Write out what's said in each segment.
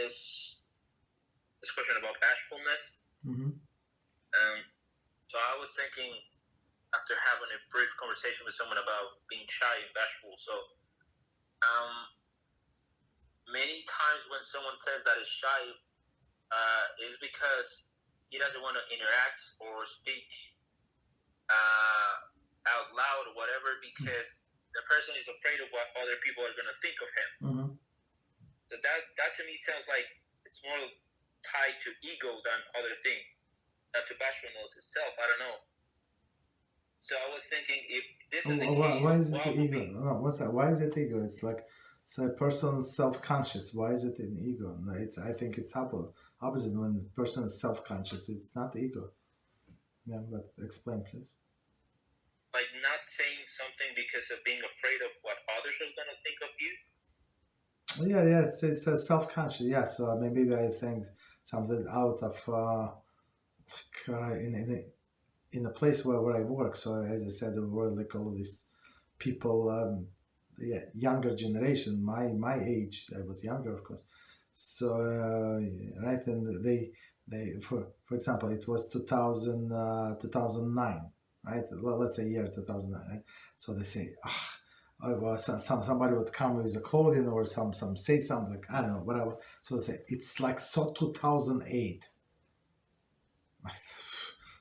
this question about bashfulness. Mm-hmm. So I was thinking, after having a brief conversation with someone about being shy and bashful, so many times when someone says that is shy, is because he doesn't want to interact or speak out loud or whatever, because the person is afraid of what other people are going to think of him. Mm-hmm. So that to me sounds like it's more tied to ego than other thing, not to bashfulness itself. I don't know. So I was thinking, if this is the case, why is it the ego? No, what's that? Why is it ego? It's like a person self-conscious. Why is it an ego? No, I think it's opposite. When the person is self-conscious, it's not ego. Yeah, but explain, please. Like not saying something because of being afraid of what others are gonna think of you. Yeah, it's a self-conscious. Yeah, so maybe I think something out of in a place where I work. So as I said, there were like all these people, younger generation, my age. I was younger, of course. So right, and they for example, it was 2009, right? Let's say year 2009, right? So they say, well, somebody would come with a clothing or some say something like, I don't know, whatever. So they say it's like so 2008.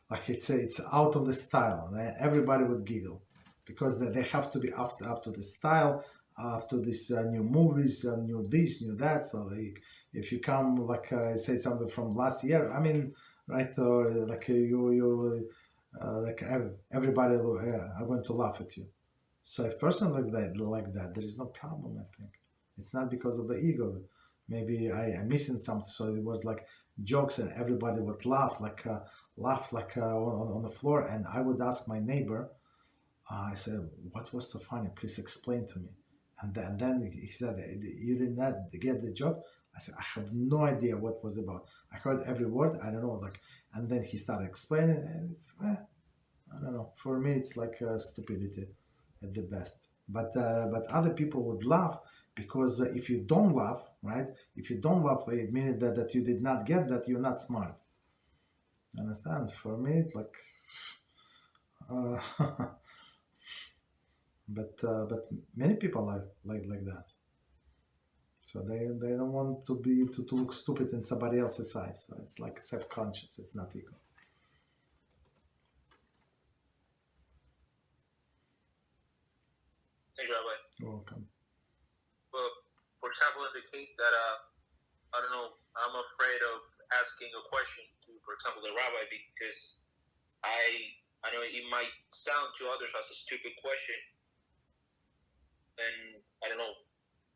Like it's out of the style, and everybody would giggle because they have to be up to the style, up to this new movies, new this, new that. So if you come like say something from last year, I mean, right, or like you like everybody are going to laugh at you. So if person like that, there is no problem. I think it's not because of the ego. Maybe I'm missing something. So it was like jokes, and everybody would laugh like on the floor. And I would ask my neighbor. I said, "What was so funny? Please explain to me." And then he said, "You did not get the joke." I said, "I have no idea what was about. I heard every word. I don't know." Like, and then he started explaining, and it's I don't know. For me, it's like stupidity at the best. But other people would laugh because if you don't laugh, right? If you don't laugh, it means that you did not get that. You're not smart. Understand? For me, it's like. But many people like that. So they don't want to be to look stupid in somebody else's eyes. So it's like self-conscious. It's not ego. Thank you, Rabbi. You're welcome. Well, for example, in the case that I don't know, I'm afraid of asking a question to, for example, the rabbi, because I know it might sound to others as a stupid question, and I don't know,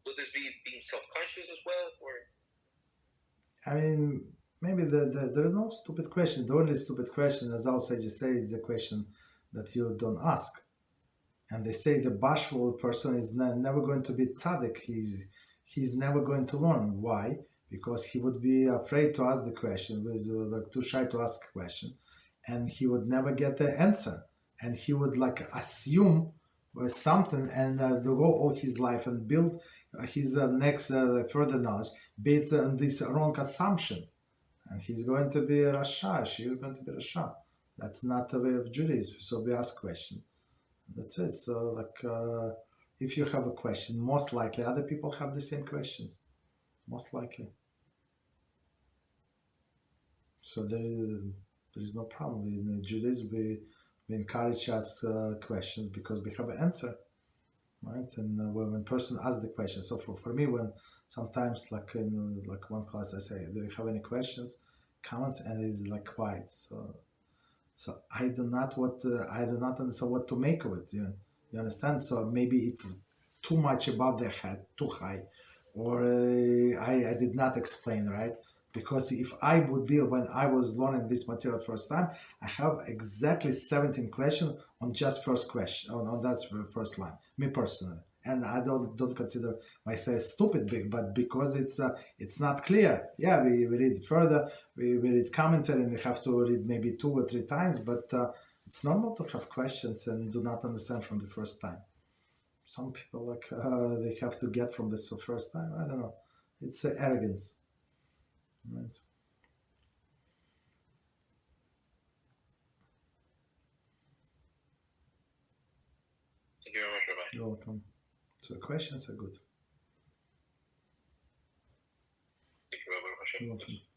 would this be being self-conscious as well, or? I mean, maybe there are no stupid questions. The only stupid question, as our sages say, is a question that you don't ask. And they say the bashful person is never going to be tzaddik. He's never going to learn. Why? Because he would be afraid to ask the question, was like too shy to ask a question, and he would never get the answer. And he would like assume something and go all his life and build his next further knowledge based on this wrong assumption. And he's going to be a Rasha. She is going to be a Rasha. That's not the way of Judaism. So we ask questions. That's it. So like if you have a question, most likely other people have the same questions. Most likely. So there is no problem. In Judaism, we encourage us questions because we have an answer, right? And when person asks the question, so for me, when sometimes like in like one class I say, "Do you have any questions, comments?" and it's like quiet. So I do not understand what to make of it. You understand? So maybe it's too much above their head, too high, or I did not explain right. Because if I would be, when I was learning this material first time, I have exactly 17 questions on just first question, on that first line, me personally. And I don't consider myself stupid, but because it's not clear. Yeah, we read further, we read commentary, and we have to read maybe 2 or 3 times, but it's normal to have questions and do not understand from the first time. Some people, like, they have to get from the first time, I don't know. It's arrogance. Right. Thank you very much, Rabbi. You're welcome. So questions are good. Thank you, Rabbi. You're welcome.